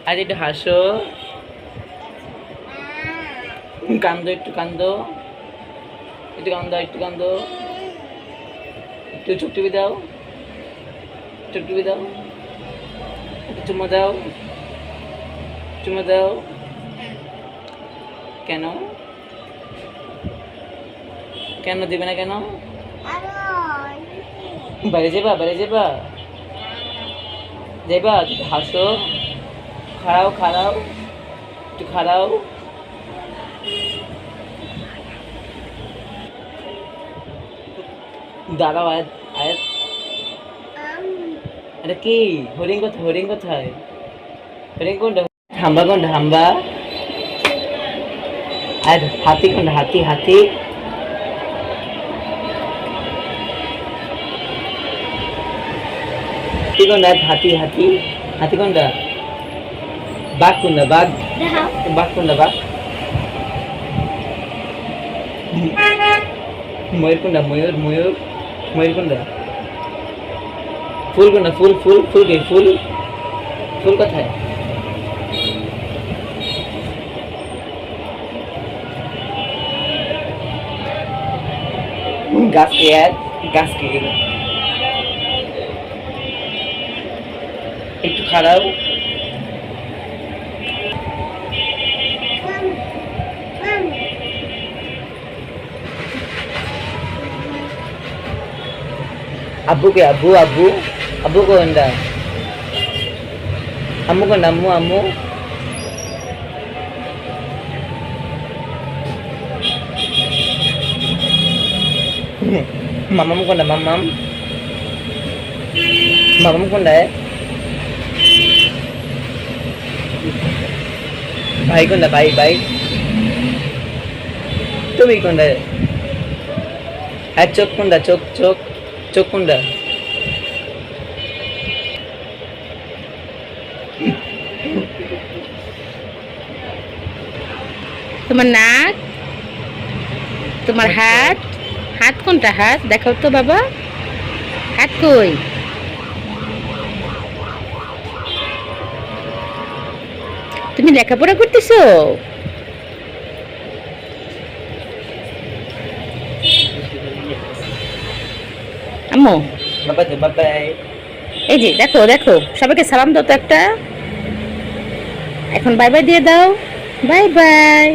আজ একটু হাসো, কান্দো, একটু কান্দো, একটু কান্দো, একটু কান্দো, একটু চোখ টিপে দাও, চোখ টিপে দাও, একটু চুমো দাও, চুমো দাও। কেন কেন দিবে না কেন? বাইরে যাবা, বাইরে যাবা, যাবা? একটু হাসো, খাড়াও, খাড়াও, একটু খাড়াও। দাঁড়াও, আয়াত, আয়াত। এটা কি হরিণ? কোথায় হরিণ? কোথায় হরিণ? কোনটা হাম্বা? কোনটা হাম্বা? আর হাতি কোনটা? হাতি, হাতি। হাতি কোনটা? হাতি, হাতি, হাতি কোনটা? বাঘ কোনটা? বাঘ, বাঘ কোনটা? বাঘ। ময়ূর কোনটা? ময়ূর, ময়ূর, ময়ূর কোনটা? ফুল কোনটা? ফুল, ফুল, ফুল কে? ফুল, ফুল কোথায়? গাছ কে? গাছ কে? একটু খাড়াও। আব্বু কে? আব্বু, আব্বু, আব্বু কোনটা? আম্মু কোনটা? আম্মু, আম্মু। মামাম কোনটা? মামাম, মামাম কোনটা? ভাই কোনটা? ভাই, ভাই। তুমি কোনটা? আর চোখ কোনটা? চোখ, চোখ, চোখ কোনটা? তোমার নাক, তোমার হাত, হাত কোনটা? হাত দেখাও তো বাবা, হাত কই? তুমি লেখাপড়া করতেছো? আম্মু, বাবা, বাবা। এই যে দেখো, দেখো সবাইকে সালাম দাও তো একটা, এখন বাই বাই দিয়ে দাও, বাই বাই।